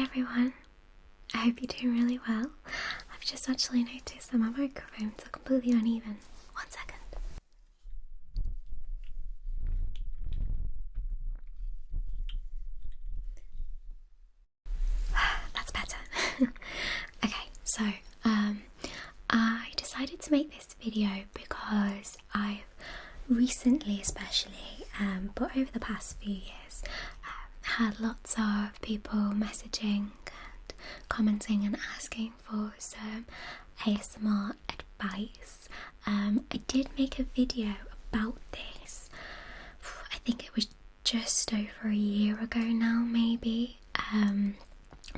Hi everyone, I hope you're doing really well. I've just actually noticed that my microphones are completely uneven. 1 second. That's better. Okay, so I decided to make this video because I've recently especially, but over the past few years, had lots of people messaging and commenting and asking for some ASMR advice. I did make a video about this, I think it was just over a year ago now maybe,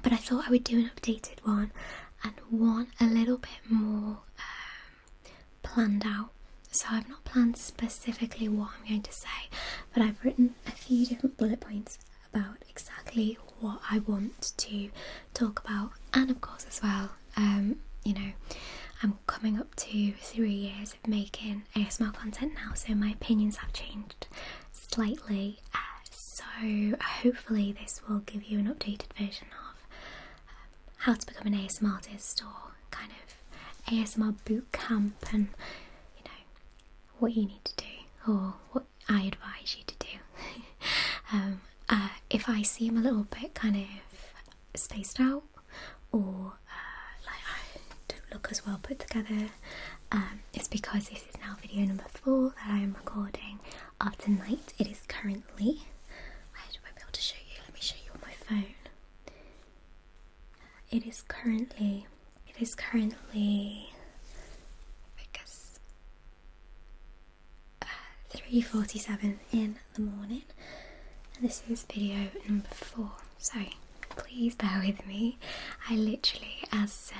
but I thought I would do an updated one and one a little bit more planned out. So I've not planned specifically what I'm going to say, but I've written a few different bullet points about exactly what I want to talk about, and of course as well, you know, I'm coming up to 3 years of making ASMR content now, so my opinions have changed slightly, so hopefully this will give you an updated version of how to become an ASMRtist, or kind of ASMR bootcamp, and you know, what you need to do, or what I advise you to do. If I seem a little bit kind of spaced out, or like I don't look as well put together, it's because this is now video number 4 that I am recording of tonight. It is currently, I won't be able to show you, let me show you on my phone. It is currently, because 3:47 in the morning. This is video number 4, so please bear with me. I literally, as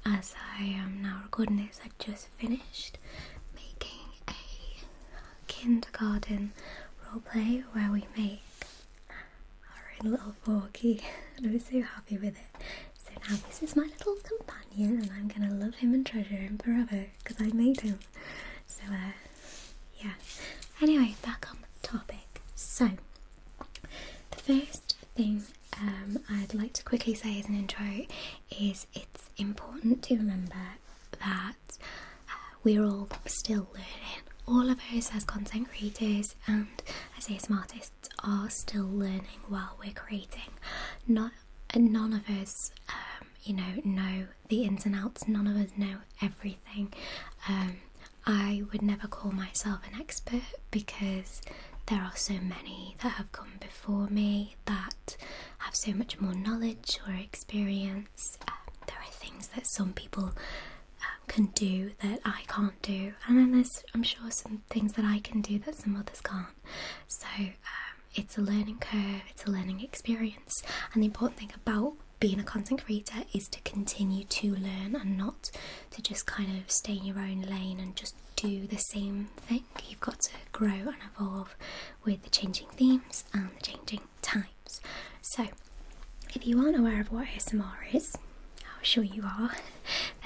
I am now recording this, I just finished making a kindergarten roleplay where we make our own little forky, and I'm so happy with it. So now this is my little companion, and I'm gonna love him and treasure him forever because I made him. So yeah. Anyway, back on topic. So the first thing I'd like to quickly say as an intro is it's important to remember that we're all still learning. All of us as content creators and as ASMRtists are still learning while we're creating. None of us know the ins and outs. None of us know everything. I would never call myself an expert because there are so many that have come before me that have so much more knowledge or experience. There are things that some people can do that I can't do, and then there's, I'm sure, some things that I can do that some others can't. So it's a learning curve, it's a learning experience, and the important thing about being a content creator is to continue to learn and not to just kind of stay in your own lane and just do the same thing. You've got to grow and evolve with the changing themes and the changing times. So if you aren't aware of what ASMR is, I'm sure you are,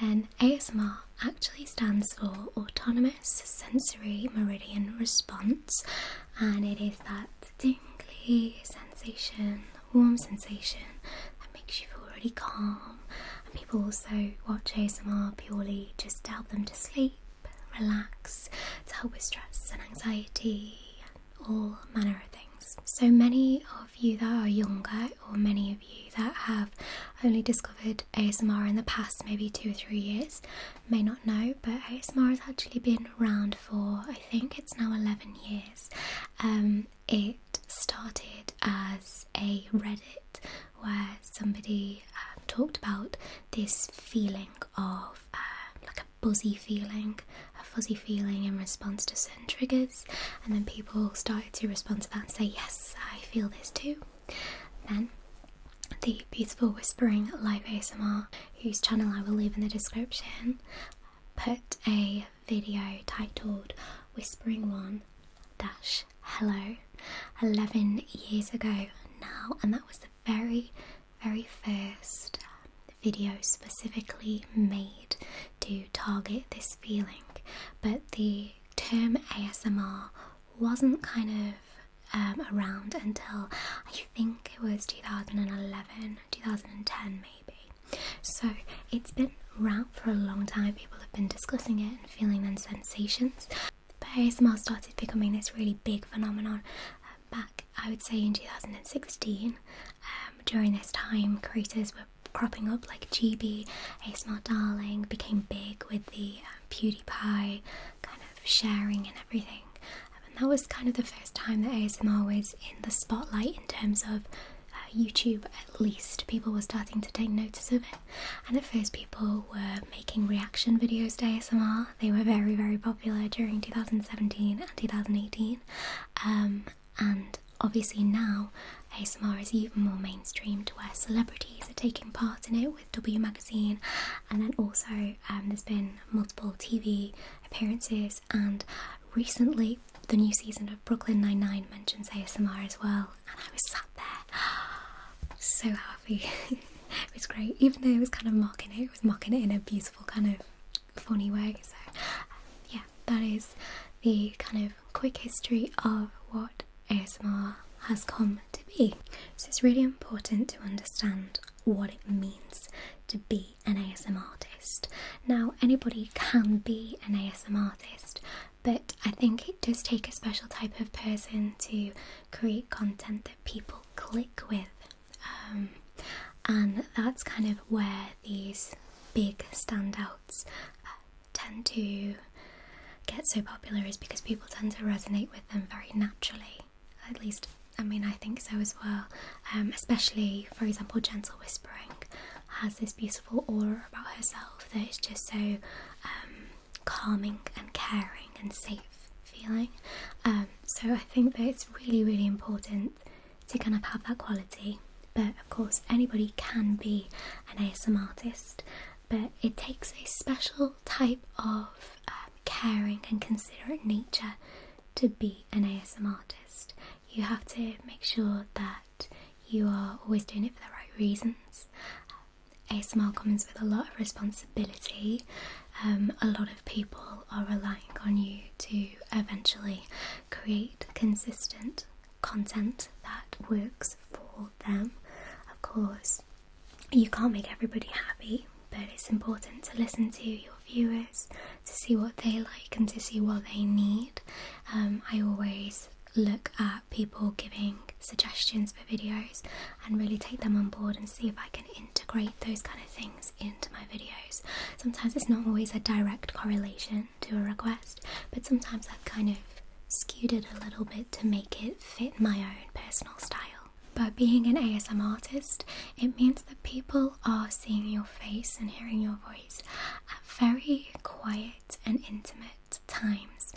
then ASMR actually stands for Autonomous Sensory Meridian Response, and it is that tingly sensation, warm sensation that makes you feel really calm. And people also watch ASMR purely just to help them to sleep, relax, to help with stress and anxiety and all manner of things. So many of you that are younger, or many of you that have only discovered ASMR in the past maybe 2 or 3 years, may not know, but ASMR has actually been around for, I think it's now 11 years. It started as a Reddit where somebody talked about this feeling of like a buzzy feeling, a fuzzy feeling in response to certain triggers, and then people started to respond to that and say, yes, I feel this too. Then the beautiful Whispering Live ASMR, whose channel I will leave in the description, put a video titled Whispering 1-Hello 11 years ago now, and that was the very first video specifically made to target this feeling. But the term ASMR wasn't kind of around until I think it was 2011, 2010 maybe. So it's been around for a long time. People have been discussing it and feeling then sensations. But ASMR started becoming this really big phenomenon back, I would say, in 2016. During this time, creators were cropping up like GB, ASMR Darling became big with the PewDiePie kind of sharing and everything. And that was kind of the first time that ASMR was in the spotlight in terms of YouTube. At least people were starting to take notice of it, and at first people were making reaction videos to ASMR. They were very, very popular during 2017 and 2018, and obviously now ASMR is even more mainstream to where celebrities are taking part in it with W Magazine, and then also there's been multiple TV appearances, and recently the new season of Brooklyn Nine-Nine mentions ASMR as well, and I was sat there so happy. It was great, even though it was kind of mocking it. It was mocking it in a beautiful kind of funny way. So yeah, that is the kind of quick history of what ASMR has come to be. So it's really important to understand what it means to be an ASMRtist. Now, anybody can be an ASMRtist, but I think it does take a special type of person to create content that people click with. And that's kind of where these big standouts tend to get so popular, is because people tend to resonate with them very naturally. At least, I mean, I think so as well. Especially, for example, Gentle Whispering has this beautiful aura about herself that is just so calming and caring and safe feeling. So I think that it's really, really important to kind of have that quality. But of course, anybody can be an ASMRtist, but it takes a special type of caring and considerate nature to be an ASMRtist. You have to make sure that you are always doing it for the right reasons. ASMR comes with a lot of responsibility. A lot of people are relying on you to eventually create consistent content that works for them. Of course, you can't make everybody happy, but it's important to listen to your viewers, to see what they like and to see what they need. I always look at people giving suggestions for videos and really take them on board and see if I can integrate those kind of things into my videos. Sometimes it's not always a direct correlation to a request, but sometimes I've kind of skewed it a little bit to make it fit my own personal style. But being an ASMRtist, it means that people are seeing your face and hearing your voice at very quiet and intimate times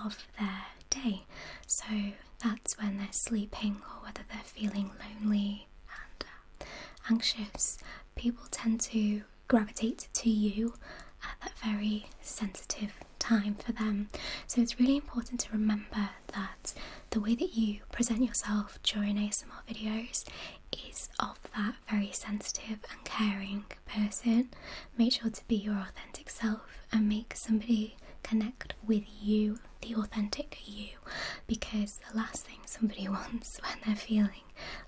of their day. So that's when they're sleeping or whether they're feeling lonely and anxious. People tend to gravitate to you at that very sensitive time for them. So it's really important to remember that the way that you present yourself during ASMR videos is of that very sensitive and caring person. Make sure to be your authentic self and make somebody connect with you, the authentic you, because the last thing somebody wants when they're feeling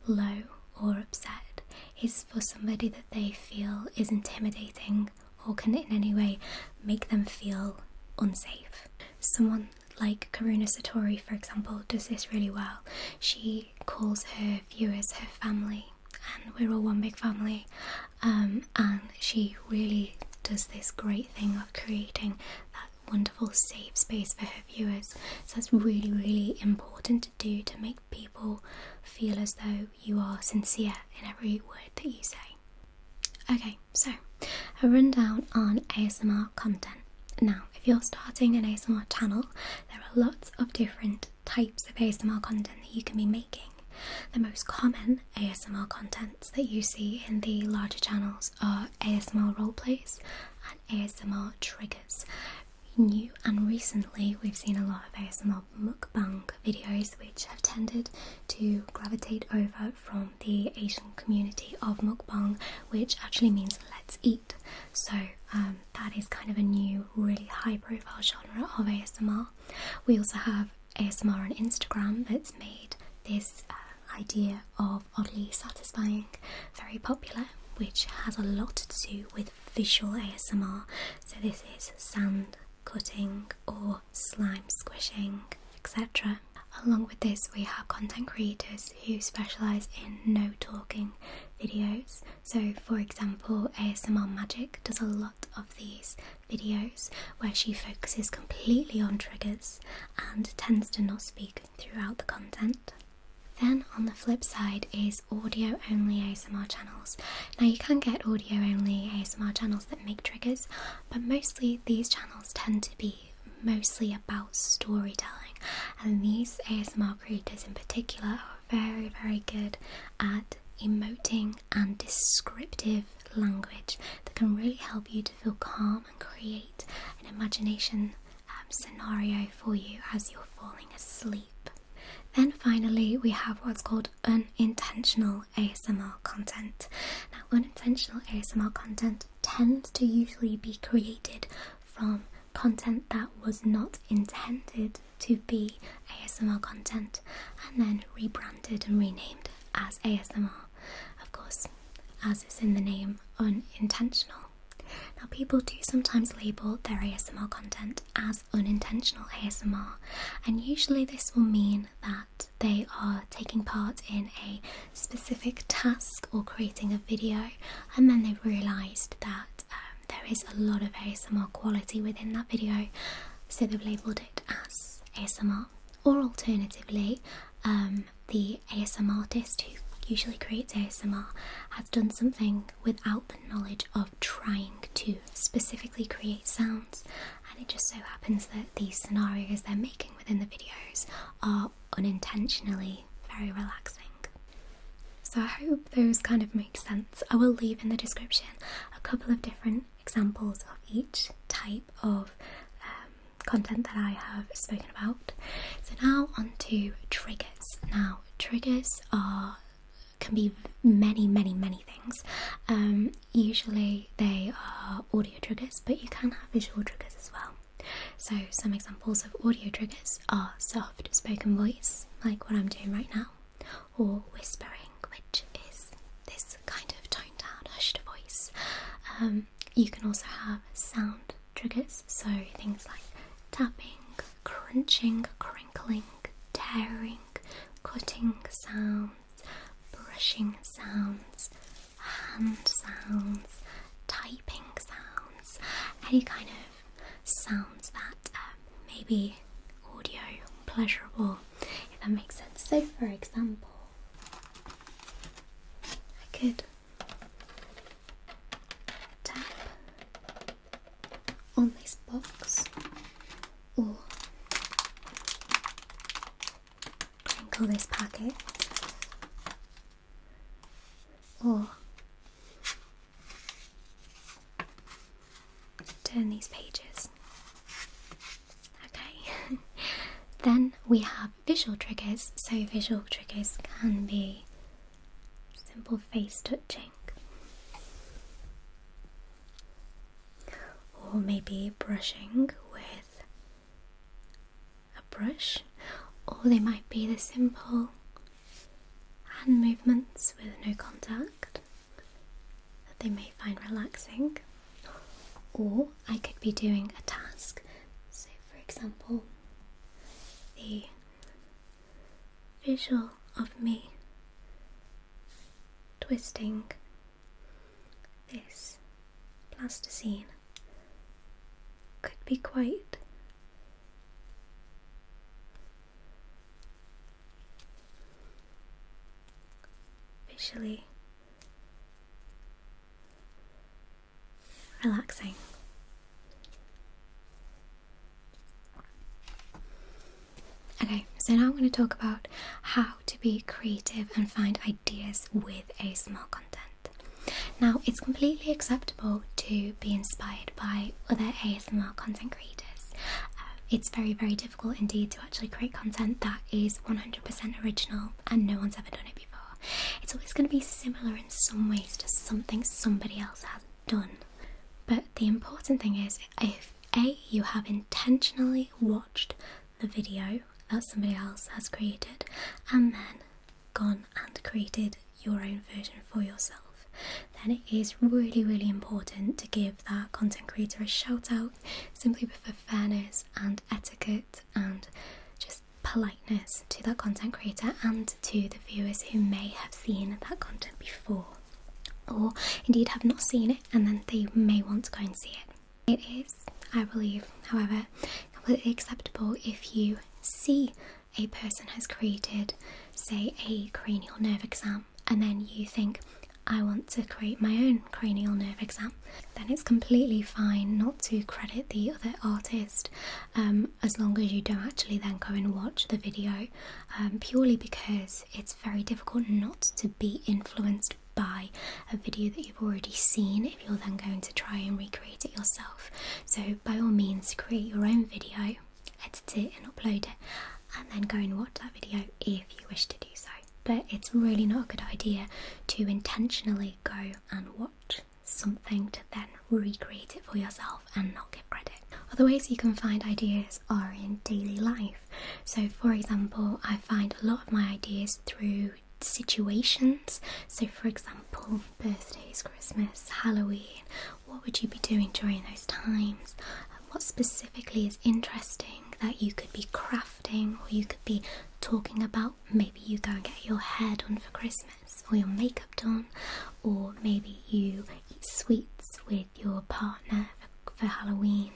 low or upset is for somebody that they feel is intimidating or can in any way make them feel unsafe. Someone like Karuna Satori, for example, does this really well. She calls her viewers her family, and we're all one big family, and she really does this great thing of creating that wonderful safe space for her viewers. So that's really, really important to do, to make people feel as though you are sincere in every word that you say. Okay, so a rundown on ASMR content. Now, if you're starting an ASMR channel, there are lots of different types of ASMR content that you can be making. The most common ASMR contents that you see in the larger channels are ASMR roleplays and ASMR triggers. New and recently we've seen a lot of ASMR mukbang videos, which have tended to gravitate over from the Asian community of mukbang, which actually means let's eat. So that is kind of a new, really high profile genre of ASMR. We also have ASMR on Instagram that's made this idea of oddly satisfying very popular, which has a lot to do with visual ASMR. So this is sand cutting or slime squishing, etc. Along with this, we have content creators who specialise in no talking videos. So for example, ASMR Magic does a lot of these videos where she focuses completely on triggers and tends to not speak throughout the content. Then on the flip side is audio only ASMR channels. Now you can get audio only ASMR channels that make triggers, but mostly these channels tend to be mostly about storytelling, and these ASMR creators in particular are very, very good at emoting and descriptive language that can really help you to feel calm and create an imagination scenario for you as you're falling asleep. Then finally we have what's called unintentional ASMR content. Now unintentional ASMR content tends to usually be created from content that was not intended to be ASMR content and then rebranded and renamed as ASMR. Of course, as is in the name, unintentional. Now people do sometimes label their ASMR content as unintentional ASMR, and usually this will mean that they are taking part in a specific task or creating a video, and then they've realised that there is a lot of ASMR quality within that video, so they've labelled it as ASMR. Or alternatively, the ASMRtist who usually creates ASMR has done something without the knowledge of trying to specifically create sounds, and it just so happens that these scenarios they're making within the videos are unintentionally very relaxing. So I hope those kind of make sense. I will leave in the description a couple of different examples of each type of content that I have spoken about. So now on to triggers. Now triggers can be many things. Usually they are audio triggers, but you can have visual triggers as well. So some examples of audio triggers are soft spoken voice, like what I'm doing right now, or whispering, which is this kind of toned down, hushed voice. You can also have sound triggers, so things like tapping, crunching, crinkling, tearing, cutting sounds, brushing sounds, hand sounds, typing sounds, any kind of sounds that may be audio pleasurable, if that makes sense. So for example, I could tap on this box or crinkle this packet or turn these pages. Okay. Then we have visual triggers. So visual triggers can be simple face touching, or maybe brushing with a brush, or they might be the simple hand movements with no contact that they may find relaxing. Or I could be doing a task. So for example, the visual of me twisting this plasticine could be quite visually relaxing. Okay, so now I'm going to talk about how to be creative and find ideas with ASMR content. Now, it's completely acceptable to be inspired by other ASMR content creators. It's very, very difficult indeed to actually create content that is 100% original and no one's ever done it before. It's always going to be similar in some ways to something somebody else has done. But the important thing is, if A, you have intentionally watched the video that somebody else has created and then gone and created your own version for yourself, then it is really, really important to give that content creator a shout out, simply for fairness and etiquette and just politeness to that content creator and to the viewers who may have seen that content before, or indeed have not seen it and then they may want to go and see it. It is, I believe, however, completely acceptable if you see a person has created, say, a cranial nerve exam, and then you think, I want to create my own cranial nerve exam. Then it's completely fine not to credit the other artist, as long as you don't actually then go and watch the video, purely because it's very difficult not to be influenced by a video that you've already seen if you're then going to try and recreate it yourself. So by all means, create your own video, edit it and upload it, and then go and watch that video if you wish to do so. But it's really not a good idea to intentionally go and watch something to then recreate it for yourself and not give credit. Other ways you can find ideas are in daily life. So for example, I find a lot of my ideas through situations. So for example, birthdays, Christmas, Halloween, what would you be doing during those times? What specifically is interesting that you could be crafting or you could be talking about? Maybe you go and get your hair done for Christmas or your makeup done, or maybe you eat sweets with your partner for Halloween,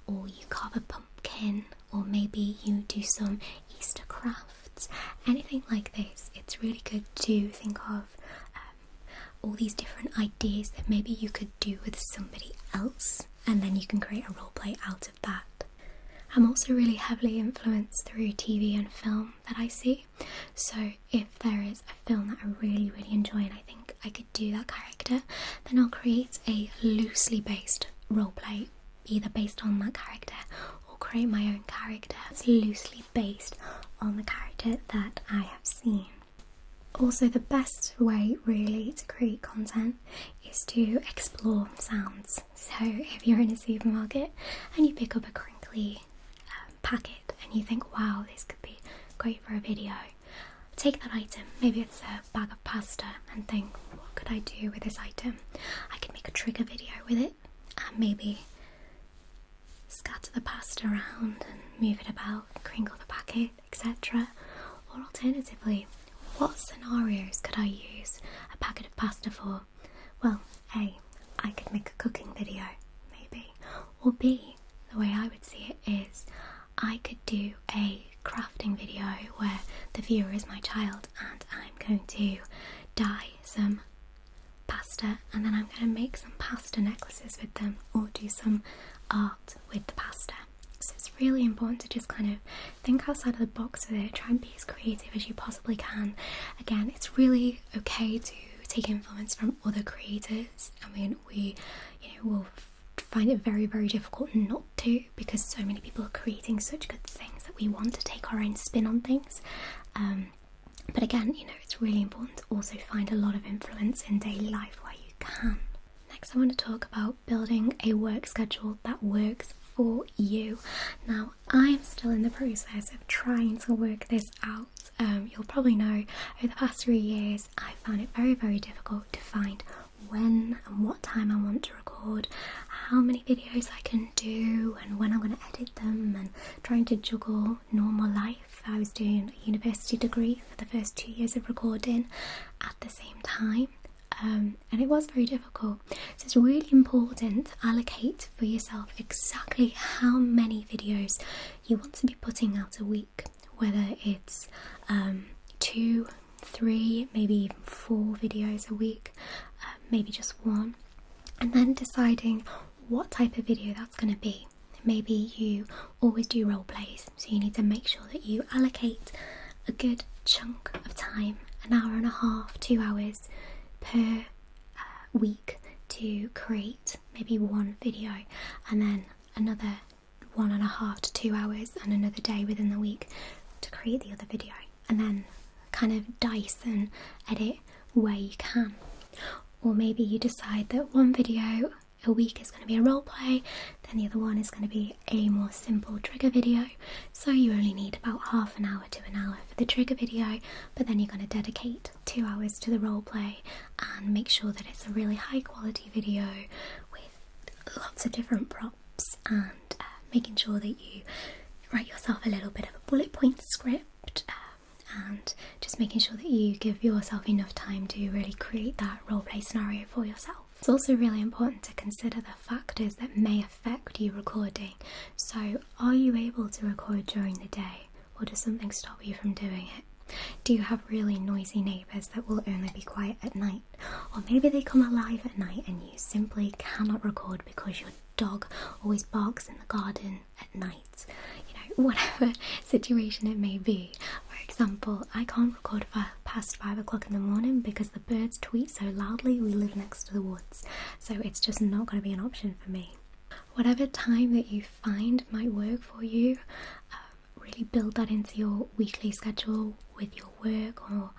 or you carve a pumpkin, or maybe you do some Easter crafts. Anything like this, it's really good to think of all these different ideas that maybe you could do with somebody else, and then you can create a role play out of that. I'm also really heavily influenced through TV and film that I see. So if there is a film that I really, really enjoy and I think I could do that character, then I'll create a loosely based role play, either based on that character or create my own character that's loosely based on the character that I have seen. Also, the best way really to create content is to explore sounds. So if you're in a supermarket and you pick up a crinkly packet and you think, wow, this could be great for a video, take that item, maybe it's a bag of pasta, and think, what could I do with this item? I could make a trigger video with it and maybe scatter the pasta around and move it about, crinkle the packet, etc. Or alternatively, what scenarios could I use a packet of pasta for? Well, A, I could make a cooking video, maybe. Or B, the way I would see it is I could do a crafting video where the viewer is my child and I'm going to dye some pasta and then I'm going to make some pasta necklaces with them, or do some art with the pasta. So it's really important to just kind of think outside of the box with it, try and be as creative as you possibly can. Again, it's really okay to take influence from other creators. I mean, we will find it very, very difficult not to, because so many people are creating such good things that we want to take our own spin on things. But again, it's really important to also find a lot of influence in daily life where you can. Next, I want to talk about building a work schedule that works for you. Now, I'm still in the process of trying to work this out. You'll probably know over the past 3 years I found it very, very difficult to find when and what time I want to record, how many videos I can do and when I'm going to edit them, and trying to juggle normal life. I was doing a university degree for the first 2 years of recording at the same time. And it was very difficult. So it's really important to allocate for yourself exactly how many videos you want to be putting out a week, whether it's 2, 3, maybe even 4 videos a week, maybe just 1, and then deciding what type of video that's going to be. Maybe you always do role plays, so you need to make sure that you allocate a good chunk of time, an hour and a half, 2 hours per week to create maybe one video, and then another 1.5 to 2 hours and another day within the week to create the other video, and then kind of dice and edit where you can. Or maybe you decide that one video, a week is going to be a role play, then the other one is going to be a more simple trigger video. So you only need about half an hour to an hour for the trigger video, but then you're going to dedicate 2 hours to the role play and make sure that it's a really high quality video with lots of different props and making sure that you write yourself a little bit of a bullet point script and just making sure that you give yourself enough time to really create that role play scenario for yourself. It's also really important to consider the factors that may affect you recording. So are you able to record during the day, or does something stop you from doing it? Do you have really noisy neighbours that will only be quiet at night? Or maybe they come alive at night and you simply cannot record because your dog always barks in the garden at night. You know, whatever situation it may be. For example, I can't record past 5 o'clock in the morning because the birds tweet so loudly. We live next to the woods, so it's just not going to be an option for me. Whatever time that you find might work for you, really build that into your weekly schedule with your work or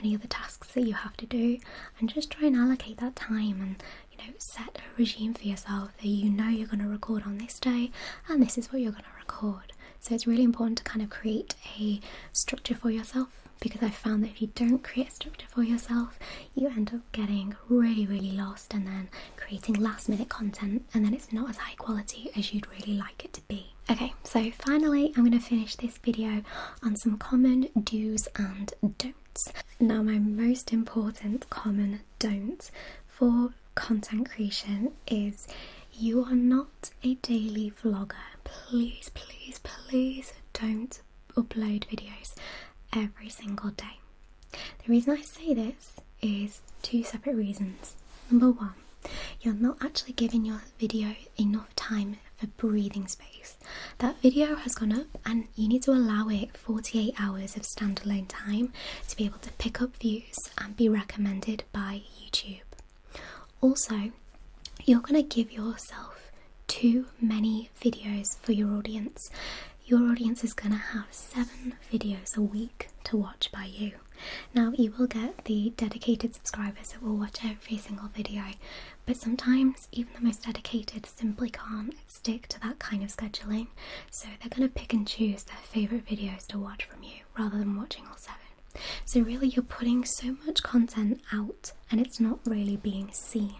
any other tasks that you have to do, and just try and allocate that time and, you know, set a regime for yourself that you know you're going to record on this day and this is what you're going to record. So it's really important to kind of create a structure for yourself, because I found that if you don't create a structure for yourself, you end up getting really lost and then creating last minute content, and then it's not as high quality as you'd really like it to be. Okay, so finally I'm going to finish this video on some common do's and don'ts. Now, my most important common don't for content creation is you are not a daily vlogger. Please don't upload videos every single day. The reason I say this is 2 separate reasons. Number 1, you're not actually giving your video enough time for breathing space. That video has gone up and you need to allow it 48 hours of standalone time to be able to pick up views and be recommended by YouTube. Also, you're going to give yourself too many videos for your audience. Your audience is going to have 7 videos a week to watch by you. Now, you will get the dedicated subscribers that will watch every single video, but sometimes even the most dedicated simply can't stick to that kind of scheduling, so they're going to pick and choose their favourite videos to watch from you rather than watching all 7. So really, you're putting so much content out and it's not really being seen.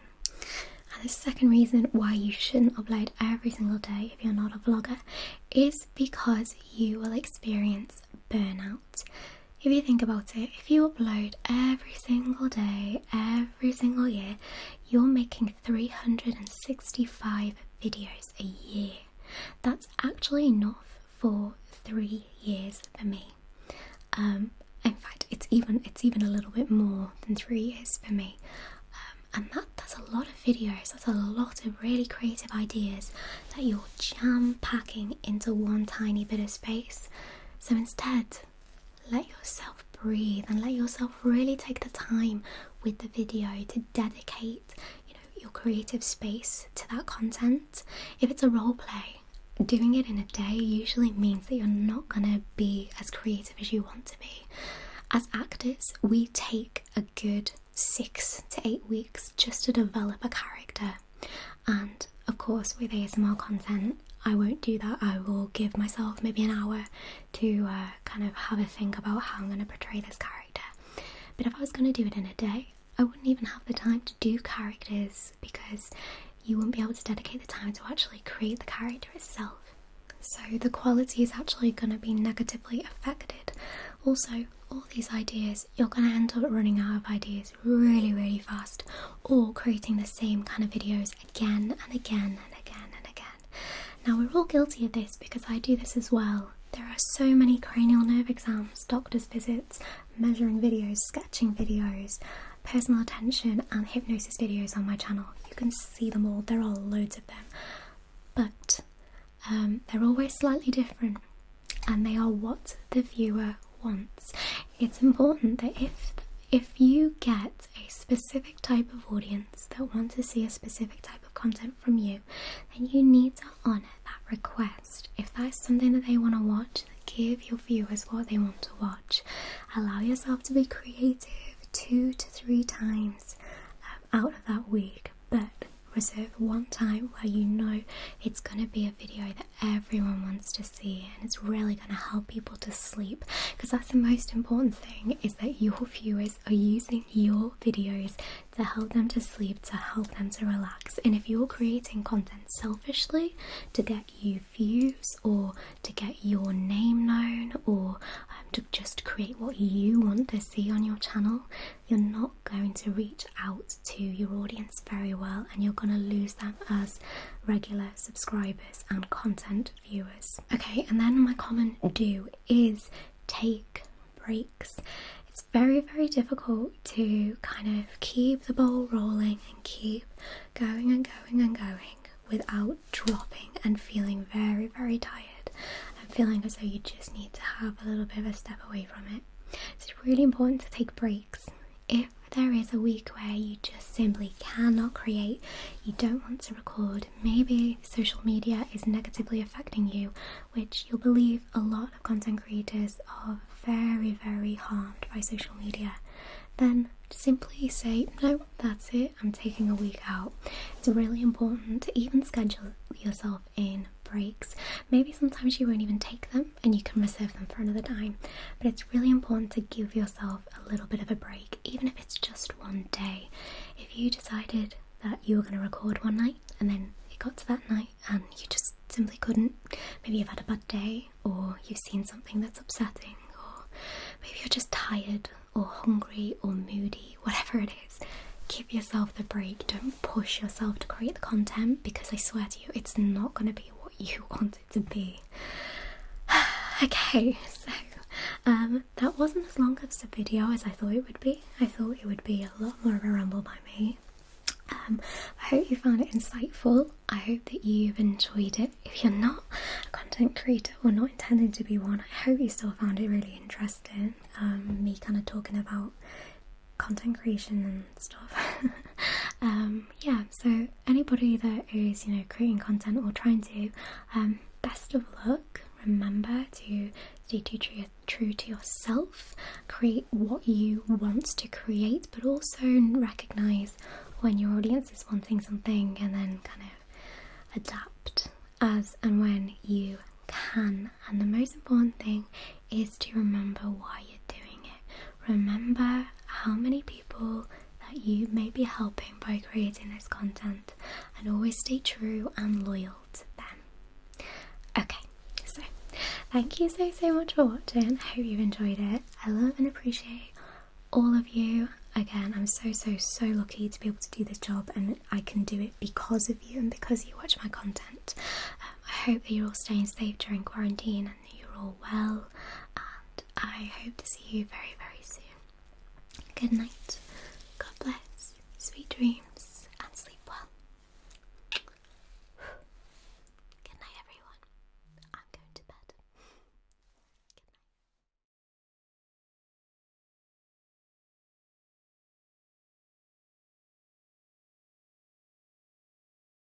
And the second reason why you shouldn't upload every single day if you're not a vlogger is because you will experience burnout. If you think about it, if you upload every single day, every single year, you're making 365 videos a year. That's actually enough for 3 years for me. In fact, it's even a little bit more than 3 years for me. And that's a lot of videos, that's a lot of really creative ideas that you're jam-packing into one tiny bit of space. So instead, let yourself breathe and let yourself really take the time with the video to dedicate, you know, your creative space to that content. If it's a role play, doing it in a day usually means that you're not going to be as creative as you want to be. As actors, we take a good 6 to 8 weeks just to develop a character, and of course with ASMR content I won't do that. I will give myself maybe an hour to kind of have a think about how I'm going to portray this character. But if I was going to do it in a day, I wouldn't even have the time to do characters, because you wouldn't be able to dedicate the time to actually create the character itself. So the quality is actually going to be negatively affected. Also, all these ideas, you're going to end up running out of ideas really fast, or creating the same kind of videos again and again and again and again. Now, we're all guilty of this because I do this as well. There are so many cranial nerve exams, doctor's visits, measuring videos, sketching videos, personal attention and hypnosis videos on my channel. You can see them all, there are loads of them. But they're always slightly different, and they are what the viewer wants. It's important that if you get a specific type of audience that want to see a specific type of content from you, then you need to honour that request. If that's something that they want to watch, give your viewers what they want to watch. Allow yourself to be creative 2 to 3 times out of that week, but reserve one time where you know it's going to be a video that everyone wants to see and it's really going to help people to sleep, because that's the most important thing, is that your viewers are using your videos to help them to sleep, to help them to relax. And if you're creating content selfishly to get you views or to get your name known or to just create what you want to see on your channel, you're not going to reach out to your audience very well, and you're going to lose them as regular subscribers and content viewers. Okay, and then my common do is take breaks. It's very, very difficult to kind of keep the ball rolling and keep going and going and going without dropping and feeling very, very tired and feeling as though you just need to have a little bit of a step away from it. It's really important to take breaks. If there is a week where you just simply cannot create, you don't want to record, maybe social media is negatively affecting you, which you'll believe a lot of content creators are very, very harmed by social media, then simply say, no, that's it, I'm taking a week out. It's really important to even schedule yourself in breaks. Maybe sometimes you won't even take them and you can reserve them for another time, but it's really important to give yourself a little bit of a break, even if it's just one day. If you decided that you were going to record one night and then it got to that night and you just simply couldn't, maybe you've had a bad day or you've seen something that's upsetting, or maybe you're just tired or hungry or moody, whatever it is, give yourself the break. Don't push yourself to create the content, because I swear to you, it's not going to be what you want it to be. Okay, so that wasn't as long as the video as I thought it would be. I thought it would be a lot more of a ramble by me. I hope you found it insightful. I hope that you've enjoyed it. If you're not a content creator or not intending to be one, I hope you still found it really interesting. Me kind of talking about content creation and stuff. Yeah, so anybody that is, creating content or trying to, best of luck. Remember to stay true to yourself, create what you want to create, but also recognise when your audience is wanting something, and then kind of adapt as and when you can. And the most important thing is to remember why you're doing it. Remember how many people that you may be helping by creating this content, and always stay true and loyal to them. Okay, so thank you so much for watching. I hope you enjoyed it. I love and appreciate all of you. Again, I'm so lucky to be able to do this job, and I can do it because of you and because you watch my content. I hope that you're all staying safe during quarantine and that you're all well, and I hope to see you very, very soon. Good night. God bless. Sweet dreams.